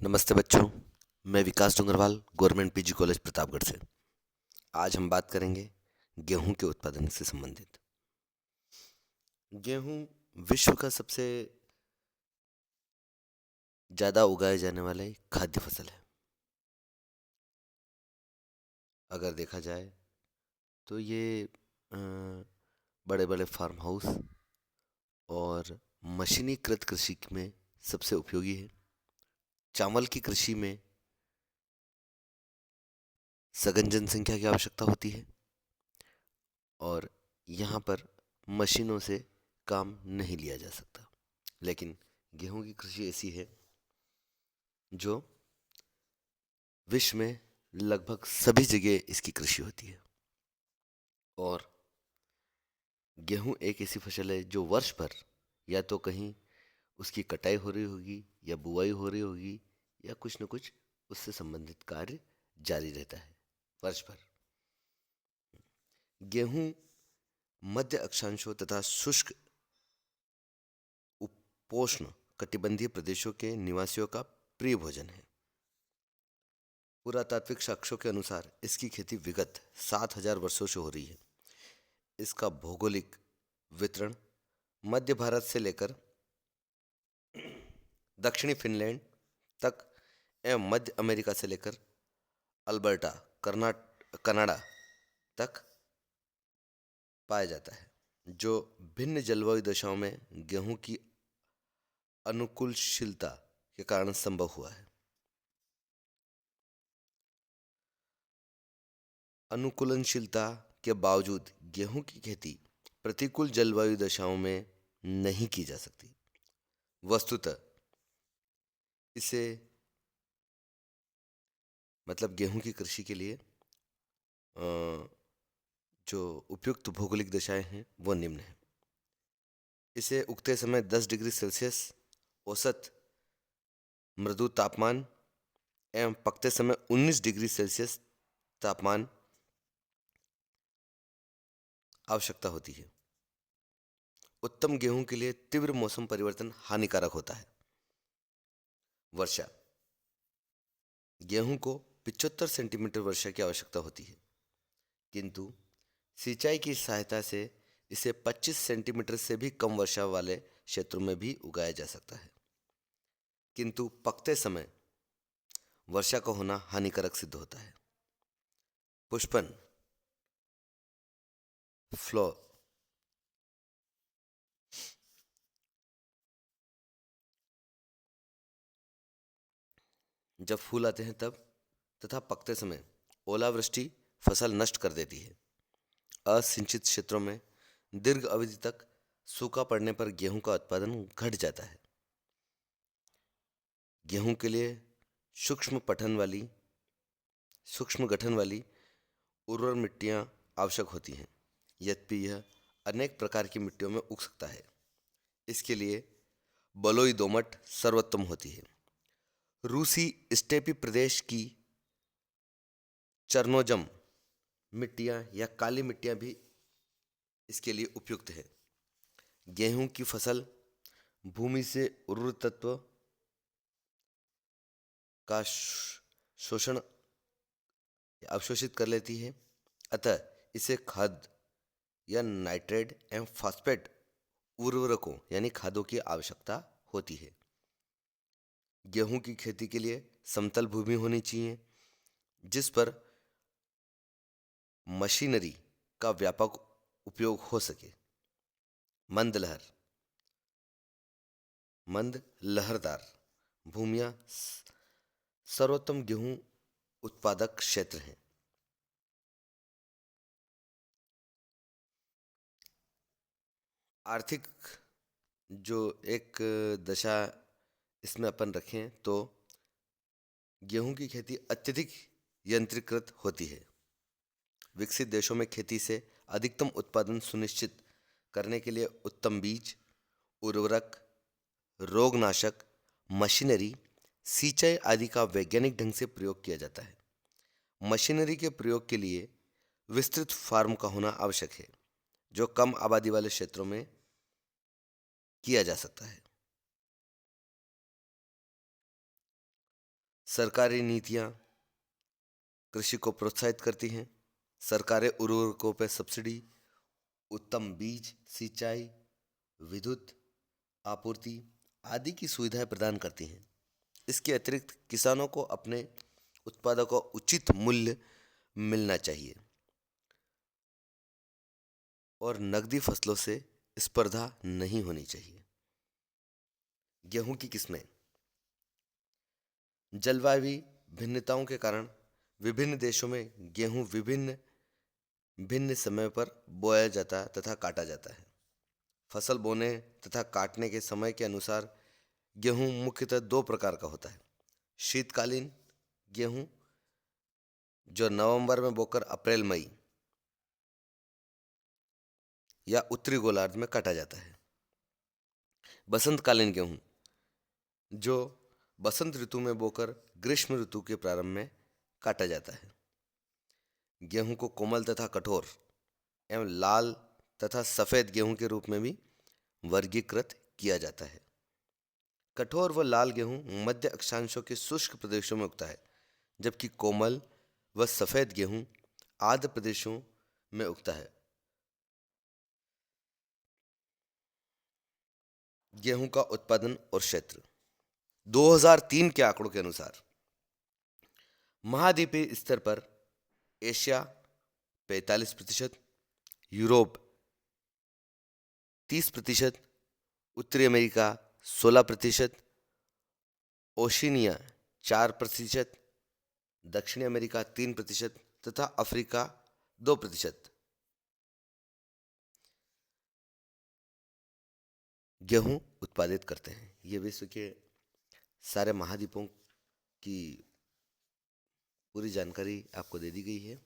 नमस्ते बच्चों। मैं Vikas Dongarwal government PG college Pratapgarh से। आज हम बात करेंगे गेहूं के उत्पादन से संबंधित। गेहूं विश्व का सबसे ज़्यादा उगाए जाने वाला एक खाद्य फसल है। अगर देखा जाए तो ये बड़े बड़े फार्म हाउस और मशीनीकृत कृषि में सबसे उपयोगी है। चावल की कृषि में सघन जनसंख्या की आवश्यकता होती है और यहाँ पर मशीनों से काम नहीं लिया जा सकता। लेकिन गेहूं की कृषि ऐसी है जो विश्व में लगभग सभी जगह इसकी कृषि होती है। और गेहूं एक ऐसी फसल है जो वर्ष भर या तो कहीं उसकी कटाई हो रही होगी या बुआई हो रही होगी या कुछ न कुछ उससे संबंधित कार्य जारी रहता है वर्ष भर। गेहूं मध्य अक्षांशों तथा शुष्क उपोष्ण कटिबंधीय प्रदेशों के निवासियों का प्रिय भोजन है। पुरातात्विक साक्ष्यों के अनुसार इसकी खेती विगत 7,000 वर्षों से हो रही है। इसका भौगोलिक वितरण मध्य भारत से लेकर दक्षिणी फिनलैंड तक एवं मध्य अमेरिका से लेकर अल्बर्टा कनाडा तक पाया जाता है, जो भिन्न जलवायु दशाओं में गेहूं की अनुकूलशीलता के कारण संभव हुआ है। अनुकूलनशीलता के बावजूद गेहूं की खेती प्रतिकूल जलवायु दशाओं में नहीं की जा सकती। वस्तुतः इसे मतलब गेहूं की कृषि के लिए जो उपयुक्त भौगोलिक दशाएं हैं वो निम्न हैं। इसे उगते समय 10 डिग्री सेल्सियस औसत मृदु तापमान एवं पकते समय 19 डिग्री सेल्सियस तापमान आवश्यकता होती है। उत्तम गेहूं के लिए तीव्र मौसम परिवर्तन हानिकारक होता है। वर्षा गेहूं को 75 सेंटीमीटर वर्षा की आवश्यकता होती है, किंतु सिंचाई की सहायता से इसे 25 सेंटीमीटर से भी कम वर्षा वाले क्षेत्रों में भी उगाया जा सकता है। किंतु पकते समय वर्षा का होना हानिकारक सिद्ध होता है। पुष्पन फ्लो जब फूल आते हैं तब तथा पकते समय ओलावृष्टि फसल नष्ट कर देती है। असिंचित क्षेत्रों में दीर्घ अवधि तक सूखा पड़ने पर गेहूं का उत्पादन घट जाता है। गेहूं के लिए सूक्ष्म गठन वाली उर्वर मिट्टियां आवश्यक होती हैं, यद्यपि यह अनेक प्रकार की मिट्टियों में उग सकता है। इसके लिए बलुई दोमट सर्वोत्तम होती है। रूसी स्टेपी प्रदेश की चरनोजम मिट्टियां या काली मिट्टियां भी इसके लिए उपयुक्त है। गेहूं की फसल भूमि से उर्वर तत्व का शोषण अवशोषित कर लेती है, अतः इसे खाद या नाइट्रेट एवं फास्फेट उर्वरकों यानी खादों की आवश्यकता होती है। गेहूं की खेती के लिए समतल भूमि होनी चाहिए जिस पर मशीनरी का व्यापक उपयोग हो सके। मंद लहरदार भूमियां सर्वोत्तम गेहूं उत्पादक क्षेत्र हैं। आर्थिक जो एक दशा इसमें अपन रखें तो गेहूं की खेती अत्यधिक यंत्रीकृत होती है। विकसित देशों में खेती से अधिकतम उत्पादन सुनिश्चित करने के लिए उत्तम बीज, उर्वरक, रोगनाशक, मशीनरी, सिंचाई आदि का वैज्ञानिक ढंग से प्रयोग किया जाता है। मशीनरी के प्रयोग के लिए विस्तृत फार्म का होना आवश्यक है, जो कम आबादी वाले क्षेत्रों में किया जा सकता है। सरकारी नीतियाँ कृषि को प्रोत्साहित करती हैं। सरकारें उर्वरकों पर सब्सिडी, उत्तम बीज, सिंचाई, विद्युत आपूर्ति आदि की सुविधाएं प्रदान करती हैं। इसके अतिरिक्त किसानों को अपने उत्पादों का उचित मूल्य मिलना चाहिए और नकदी फसलों से स्पर्धा नहीं होनी चाहिए। गेहूं की किस्में। जलवायु भिन्नताओं के कारण विभिन्न देशों में गेहूं भिन्न समय पर बोया जाता तथा काटा जाता है। फसल बोने तथा काटने के समय के अनुसार गेहूं मुख्यतः दो प्रकार का होता है। शीतकालीन गेहूं जो नवंबर में बोकर अप्रैल मई या उत्तरी गोलार्ध में काटा जाता है। बसंतकालीन गेहूं जो बसंत ऋतु में बोकर ग्रीष्म ऋतु के प्रारंभ में काटा जाता है। गेहूं को कोमल तथा कठोर एवं लाल तथा सफेद गेहूं के रूप में भी वर्गीकृत किया जाता है। कठोर व लाल गेहूं मध्य अक्षांशों के शुष्क प्रदेशों में उगता है, जबकि कोमल व सफेद गेहूं आर्द्र प्रदेशों में उगता है। गेहूं का उत्पादन और क्षेत्र। 2003 के आंकड़ों के अनुसार महाद्वीपीय स्तर पर एशिया 45%, यूरोप 30%, उत्तरी अमेरिका 16%, ओशिनिया 4%, दक्षिणी अमेरिका 3% तथा अफ्रीका 2% गेहूं उत्पादित करते हैं। ये विश्व के सारे महाद्वीपों की पूरी जानकारी आपको दे दी गई है।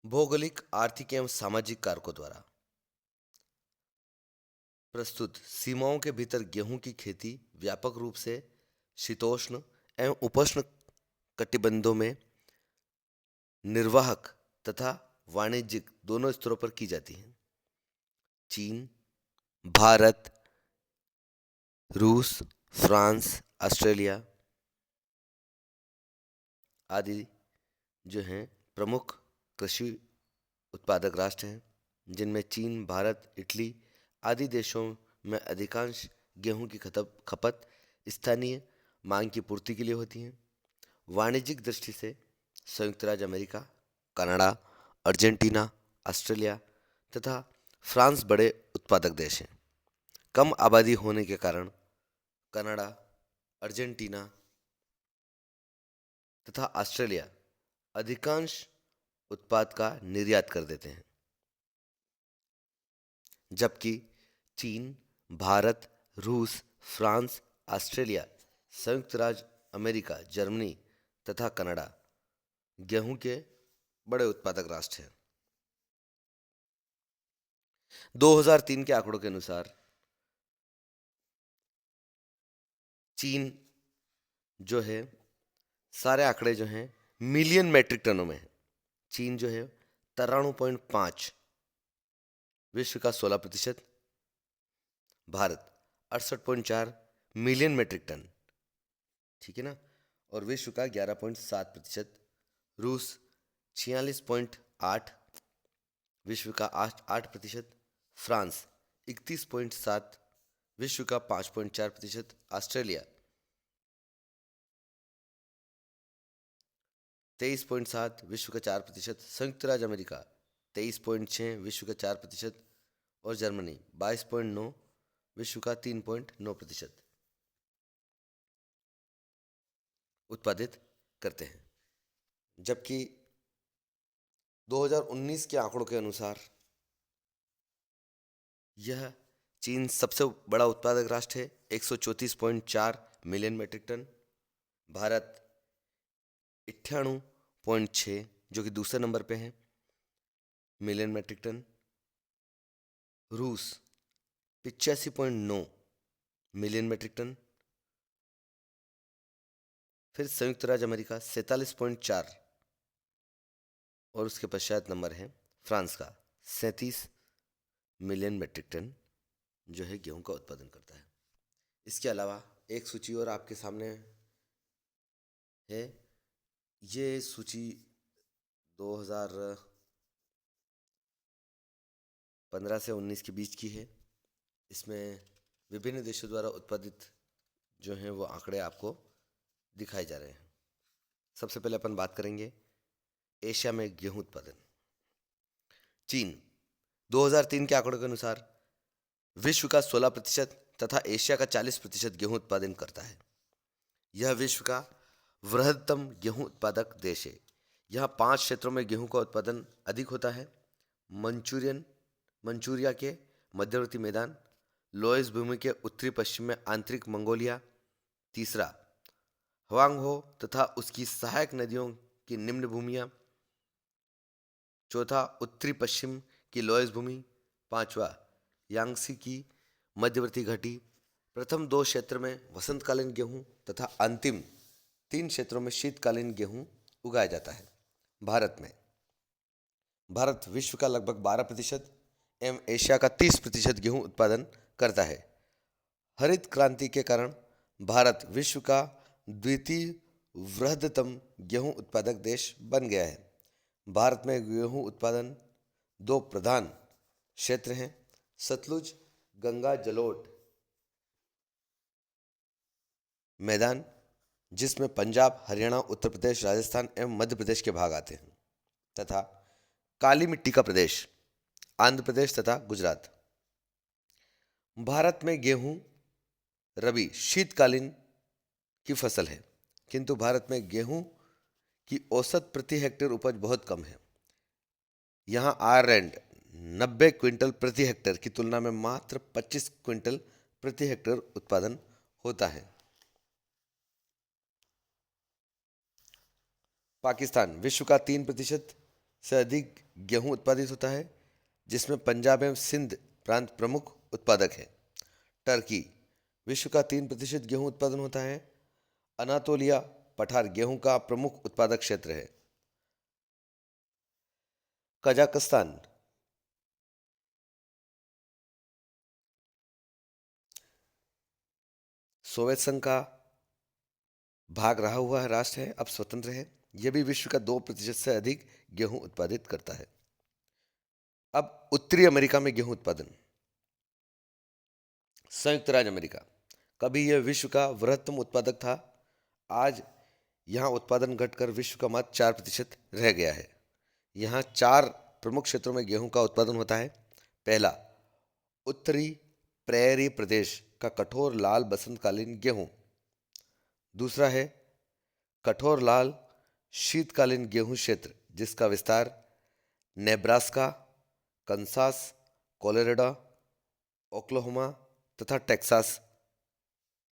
भौगोलिक, आर्थिक एवं सामाजिक कारकों द्वारा प्रस्तुत सीमाओं के भीतर गेहूं की खेती व्यापक रूप से शीतोष्ण एवं उपोष्ण कटिबंधों में निर्वाहक तथा वाणिज्यिक दोनों स्तरों पर की जाती है। चीन, भारत, रूस, फ्रांस, ऑस्ट्रेलिया आदि जो हैं प्रमुख कृषि उत्पादक राष्ट्र हैं, जिनमें चीन, भारत, इटली आदि देशों में अधिकांश गेहूं की खपत स्थानीय मांग की पूर्ति के लिए होती है। वाणिज्यिक दृष्टि से संयुक्त राज्य अमेरिका, कनाडा, अर्जेंटीना, ऑस्ट्रेलिया तथा फ्रांस बड़े उत्पादक देश हैं। कम आबादी होने के कारण कनाडा, अर्जेंटीना तथा ऑस्ट्रेलिया अधिकांश उत्पाद का निर्यात कर देते हैं, जबकि चीन, भारत, रूस, फ्रांस, ऑस्ट्रेलिया, संयुक्त राज्य अमेरिका, जर्मनी तथा कनाडा गेहूं के बड़े उत्पादक राष्ट्र हैं। 2003 के आंकड़ों के अनुसार चीन जो है, सारे आंकड़े जो हैं मिलियन मैट्रिक टनों में है। चीन जो है 93.5, विश्व का 16%, भारत 68.4 मिलियन मैट्रिक टन, ठीक है ना, और विश्व का 11.7%, रूस 46.8, विश्व का 8%, फ्रांस 31.7, विश्व का 5.4%, ऑस्ट्रेलिया 23.7, विश्व का 4%, संयुक्त राज्य अमेरिका 23.6, विश्व का 4%, और जर्मनी 22.9, विश्व का 3.9% उत्पादित करते हैं। जबकि 2019 के आंकड़ों के अनुसार यह चीन सबसे बड़ा उत्पादक राष्ट्र है, 134.4 मिलियन मैट्रिक टन, भारत 98.6 जो कि दूसरे नंबर पे है मिलियन मैट्रिक टन, रूस 85.9 मिलियन मैट्रिक टन, फिर संयुक्त राज्य अमेरिका 47.4 और उसके पश्चात नंबर है फ्रांस का 37 मिलियन मैट्रिक टन जो है गेहूं का उत्पादन करता है। इसके अलावा एक सूची और आपके सामने है। ये सूची 2015 से 19 के बीच की है। इसमें विभिन्न देशों द्वारा उत्पादित जो हैं वो आंकड़े आपको दिखाए जा रहे हैं। सबसे पहले अपन बात करेंगे एशिया में गेहूं उत्पादन। चीन 2003 के आंकड़ों के अनुसार विश्व का 16% तथा एशिया का 40% गेहूं उत्पादन करता है। यह विश्व का वृहत्तम गेहूं उत्पादक देश है। यहाँ 5 क्षेत्रों में गेहूं का उत्पादन अधिक होता है। मंचूरिया के मध्यवर्ती मैदान, लोएस भूमि के उत्तरी पश्चिम में आंतरिक मंगोलिया, तीसरा हवांगहो तथा उसकी सहायक नदियों की निम्न भूमियां, चौथा उत्तरी पश्चिम की लोएस भूमि, पांचवा यांगसी की मध्यवर्ती घाटी। प्रथम 2 क्षेत्र में वसंतकालीन गेहूं तथा अंतिम 3 क्षेत्रों में शीतकालीन गेहूं उगाया जाता है। भारत विश्व का लगभग 12% एवं एशिया का 30% गेहूं उत्पादन करता है। हरित क्रांति के कारण भारत विश्व का द्वितीय वृहत्तम गेहूं उत्पादक देश बन गया है। भारत में गेहूं उत्पादन 2 प्रधान क्षेत्र हैं: सतलुज गंगा जलोढ़ मैदान, जिसमें पंजाब, हरियाणा, उत्तर प्रदेश, राजस्थान एवं मध्य प्रदेश के भाग आते हैं, तथा काली मिट्टी का प्रदेश, आंध्र प्रदेश तथा गुजरात। भारत में गेहूं रबी शीतकालीन की फसल है, किंतु भारत में गेहूं की औसत प्रति हेक्टेयर उपज बहुत कम है। यहाँ आयरलैंड 90 क्विंटल प्रति हेक्टेयर की तुलना में मात्र 25 क्विंटल प्रति हेक्टेयर उत्पादन होता है। पाकिस्तान विश्व का 3% से अधिक गेहूं उत्पादित होता है, जिसमें पंजाब एवं सिंध प्रांत प्रमुख उत्पादक है। टर्की विश्व का 3% गेहूं उत्पादन होता है। अनातोलिया पठार गेहूं का प्रमुख उत्पादक क्षेत्र है। कजाकिस्तान सोवियत संघ का भाग रहा हुआ है राष्ट्र है, अब स्वतंत्र है। यह भी विश्व का 2% से अधिक गेहूं उत्पादित करता है। अब उत्तरी अमेरिका में गेहूं उत्पादन। संयुक्त राज्य अमेरिका कभी यह विश्व का वृहत्तम उत्पादक था। आज यहाँ उत्पादन घटकर विश्व का मात्र 4% रह गया है। यहाँ 4 प्रमुख क्षेत्रों में गेहूं का उत्पादन होता है। पहला, उत्तरी प्रेयरी प्रदेश का कठोर लाल बसंतकालीन गेहूं। दूसरा है कठोर लाल शीतकालीन गेहूं क्षेत्र, जिसका विस्तार नेब्रास्का, कंसास, कोलोराडो, ओक्लाहोमा तथा टेक्सास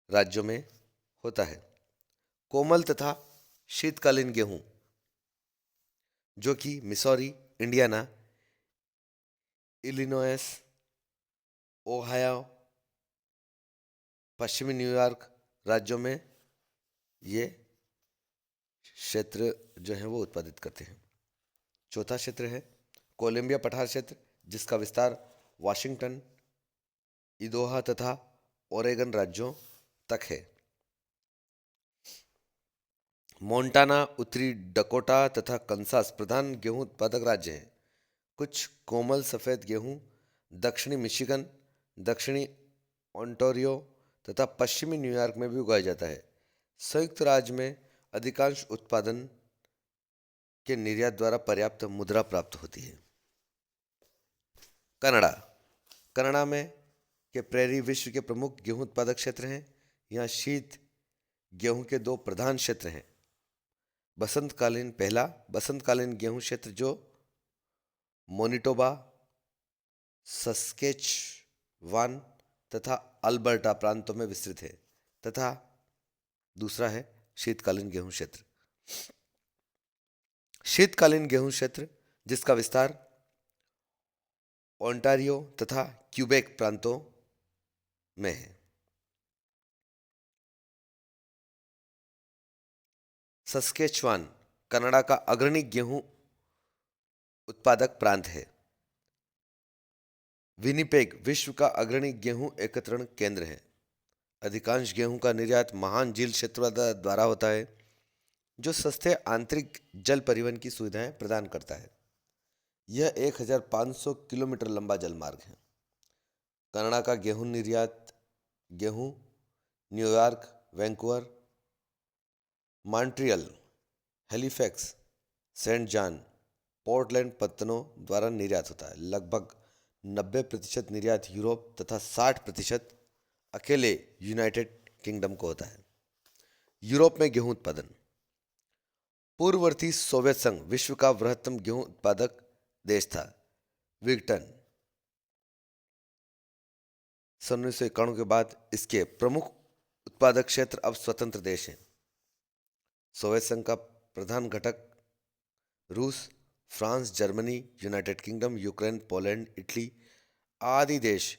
राज्यों में होता है। कोमल तथा शीतकालीन गेहूं, जो कि मिसौरी, इंडियाना, इलिनॉयस, ओहायो, पश्चिमी न्यूयॉर्क राज्यों में ये क्षेत्र जो है वो उत्पादित करते हैं। चौथा क्षेत्र है कोलंबिया पठार क्षेत्र, जिसका विस्तार वाशिंगटन, इदोहा तथा ओरेगन राज्यों तक है। मोंटाना, उत्तरी डकोटा तथा कंसास प्रधान गेहूं उत्पादक राज्य हैं। कुछ कोमल सफ़ेद गेहूं दक्षिणी मिशिगन, दक्षिणी ओंटारियो तथा पश्चिमी न्यूयॉर्क में भी उगाया जाता है। संयुक्त राज्य में अधिकांश उत्पादन के निर्यात द्वारा पर्याप्त मुद्रा प्राप्त होती है। कनाडा में के प्रेरी विश्व के प्रमुख गेहूं उत्पादक क्षेत्र हैं। यहाँ शीत गेहूं के 2 प्रधान क्षेत्र हैं। बसंतकालीन गेहूं क्षेत्र जो मोनिटोबा, सस्केचवान तथा अल्बर्टा प्रांतों में विस्तृत है, तथा दूसरा है शीतकालीन गेहूं क्षेत्र। शीतकालीन गेहूं क्षेत्र, जिसका विस्तार ओंटारियो तथा क्यूबेक प्रांतों में है। सस्केचवान कनाडा का अग्रणी गेहूं उत्पादक प्रांत है। विनिपेग विश्व का अग्रणी गेहूं एकत्रण केंद्र है। अधिकांश गेहूं का निर्यात महान झील क्षेत्रों द्वारा होता है, जो सस्ते आंतरिक जल परिवहन की सुविधाएं प्रदान करता है। यह 1500 किलोमीटर लंबा जलमार्ग है। कनाडा का गेहूं निर्यात गेहूं New York, Vancouver, Montreal, Halifax, Saint John, Portland पत्तनों द्वारा निर्यात होता है। लगभग 90% निर्यात यूरोप तथा 60% अकेले यूनाइटेड किंगडम को होता है। यूरोप में गेहूं उत्पादन। पूर्ववर्ती सोवियत संघ विश्व का बृहत्तम गेहूं उत्पादक देश था। विघटन सन 1991 के बाद इसके प्रमुख उत्पादक क्षेत्र अब स्वतंत्र देश हैं। सोवियत संघ का प्रधान घटक रूस, France, Germany, United kingdom, Ukraine, Poland, Italy आदि देश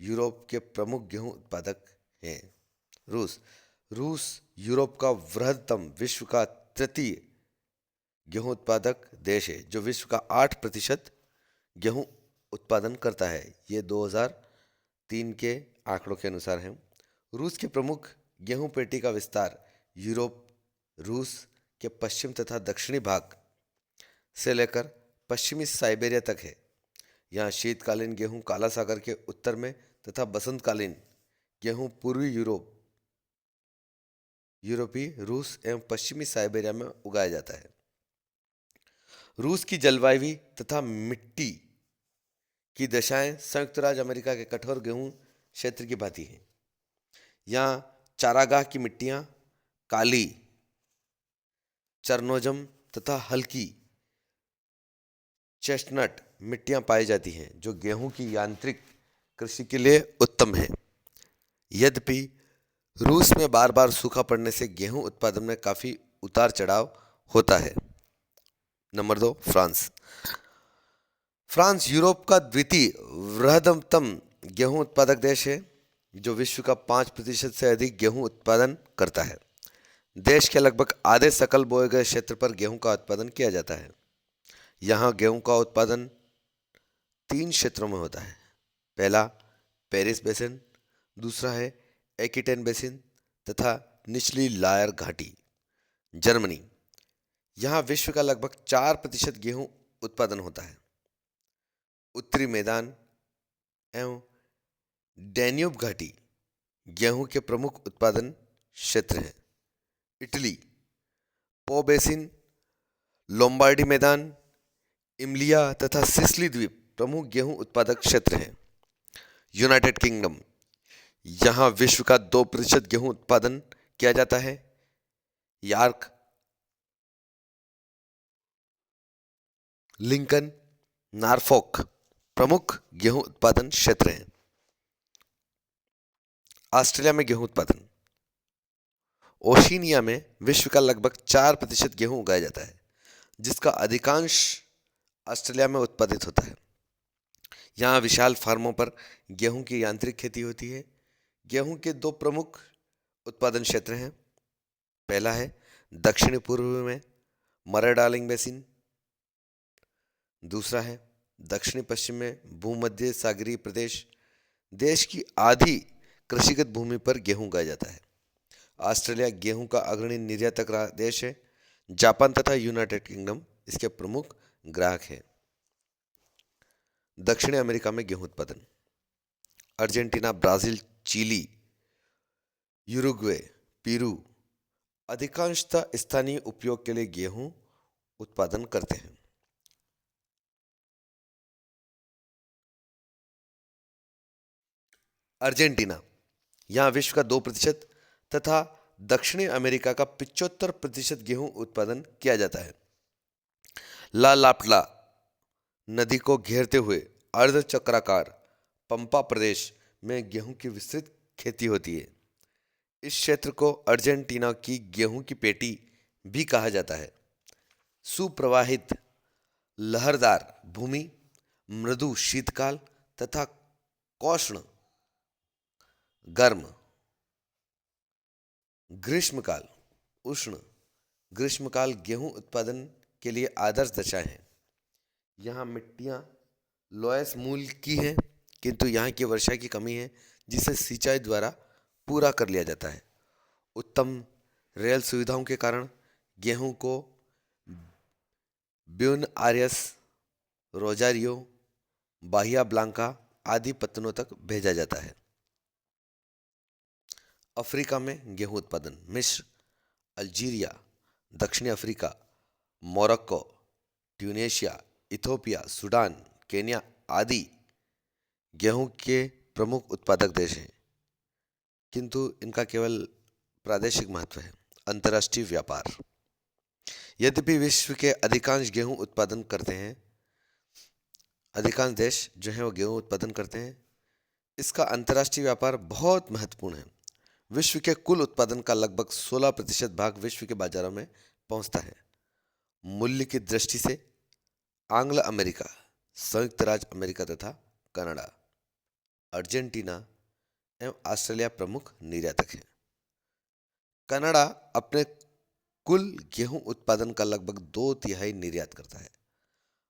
यूरोप के प्रमुख गेहूं उत्पादक हैं। रूस रूस यूरोप का बृहत्तम विश्व का तृतीय गेहूं उत्पादक देश है, जो विश्व का 8% गेहूं उत्पादन करता है। ये 2003 के आंकड़ों के अनुसार है। रूस के प्रमुख गेहूं पेटी का विस्तार यूरोप, रूस के पश्चिम तथा दक्षिणी भाग से लेकर पश्चिमी साइबेरिया तक है। यहाँ शीतकालीन गेहूं काला सागर के उत्तर में तथा बसंतकालीन गेहूं पूर्वी यूरोपीय रूस एवं पश्चिमी साइबेरिया में उगाया जाता है। रूस की जलवायु तथा मिट्टी की दशाएं संयुक्त राज्य अमेरिका के कठोर गेहूं क्षेत्र की भांति हैं। यहाँ चारागाह की मिट्टियां काली, चरनोजम तथा हल्की चेस्टनट मिट्टियां पाई जाती हैं, जो गेहूं की यांत्रिक कृषि के लिए उत्तम है। यद्यपि रूस में बार बार सूखा पड़ने से गेहूं उत्पादन में काफी उतार चढ़ाव होता है। Number 2, France. फ्रांस यूरोप का द्वितीय बृहत्तम गेहूं उत्पादक देश है, जो विश्व का 5% से अधिक गेहूं उत्पादन करता है। देश के लगभग आधे सकल बोए गए क्षेत्र पर गेहूं का उत्पादन किया जाता है। यहाँ गेहूं का उत्पादन 3 क्षेत्रों में होता है। पहला पेरिस बेसिन, दूसरा है एक्विटेन बेसिन तथा निचली लायर घाटी, जर्मनी। यहाँ विश्व का लगभग 4% गेहूं उत्पादन होता है। उत्तरी मैदान एवं डैन्यूब घाटी गेहूं के प्रमुख उत्पादन क्षेत्र हैं। इटली पो बेसिन, लोम्बार्डी मैदान, इमलिया तथा सिसिली द्वीप प्रमुख गेहूं उत्पादक क्षेत्र हैं। यूनाइटेड किंगडम, यहाँ विश्व का 2% गेहूं उत्पादन किया जाता है। यॉर्क, लिंकन, नॉरफॉक प्रमुख गेहूं उत्पादन क्षेत्र हैं। ऑस्ट्रेलिया में गेहूं उत्पादन। ओशिनिया में विश्व का लगभग 4% गेहूं उगाया जाता है, जिसका अधिकांश ऑस्ट्रेलिया में उत्पादित होता है। यहाँ विशाल फार्मों पर गेहूं की यांत्रिक खेती होती है। गेहूं के 2 प्रमुख उत्पादन क्षेत्र हैं। पहला है दक्षिणी पूर्व में मरे डार्लिंग बेसिन, दूसरा है दक्षिणी पश्चिम में भूमध्य सागरीय प्रदेश। देश की आधी कृषिगत भूमि पर गेहूं उगाया जाता है। ऑस्ट्रेलिया गेहूं का अग्रणी निर्यातक देश है। जापान तथा यूनाइटेड किंगडम इसके प्रमुख ग्राहक हैं। दक्षिणी अमेरिका में गेहूं उत्पादन। Argentina, Brazil, Chile, Uruguay, Peru अधिकांशतः स्थानीय उपयोग के लिए गेहूं उत्पादन करते हैं। अर्जेंटीना, यहाँ विश्व का 2% तथा दक्षिणी अमेरिका का 75% गेहूं उत्पादन किया जाता है। ला लाप्ला नदी को घेरते हुए अर्धचक्राकार पंपा प्रदेश में गेहूं की विस्तृत खेती होती है। इस क्षेत्र को अर्जेंटीना की गेहूं की पेटी भी कहा जाता है। सुप्रवाहित लहरदार भूमि, मृदु शीतकाल तथा कोष्ण गर्म ग्रीष्मकाल, उष्ण ग्रीष्मकाल गेहूं उत्पादन के लिए आदर्श दशा है। यहाँ मिट्टियाँ लोयस मूल की हैं, किंतु यहाँ की वर्षा की कमी है, जिसे सिंचाई द्वारा पूरा कर लिया जाता है। उत्तम रेल सुविधाओं के कारण गेहूं को ब्यून आयर्स, रोजारियो, बाहिया ब्लांका आदि पत्तनों तक भेजा जाता है। अफ्रीका में गेहूं उत्पादन मिस्र, अल्जीरिया, दक्षिणी Africa, Morocco, Tunisia, Ethiopia, Sudan, Kenya आदि गेहूं के प्रमुख उत्पादक देश हैं, किंतु इनका केवल प्रादेशिक महत्व है। अंतर्राष्ट्रीय व्यापार, यद्यपि विश्व के अधिकांश गेहूं उत्पादन करते हैं, अधिकांश देश जो हैं वो गेहूं उत्पादन करते हैं, इसका अंतर्राष्ट्रीय व्यापार बहुत महत्वपूर्ण है। विश्व के कुल उत्पादन का लगभग 16% भाग विश्व के बाजारों में पहुंचता है। मूल्य की दृष्टि से आंग्ल अमेरिका, संयुक्त राज्य अमेरिका तथा कनाडा, अर्जेंटीना एवं ऑस्ट्रेलिया प्रमुख निर्यातक हैं। कनाडा अपने कुल गेहूं उत्पादन का लगभग 2/3 निर्यात करता है।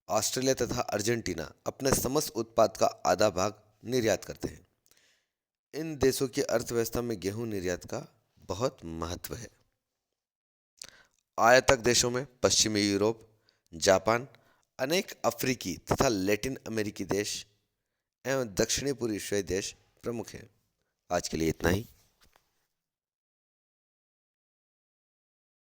ऑस्ट्रेलिया तथा अर्जेंटीना अपने समस्त उत्पाद का आधा भाग निर्यात करते हैं। इन देशों की अर्थव्यवस्था में गेहूं निर्यात का बहुत महत्व है। आयातक देशों में पश्चिमी यूरोप, जापान, अनेक अफ्रीकी तथा लैटिन अमेरिकी देश एवं दक्षिणी पूर्व एशियाई देश प्रमुख हैं। आज के लिए इतना ही।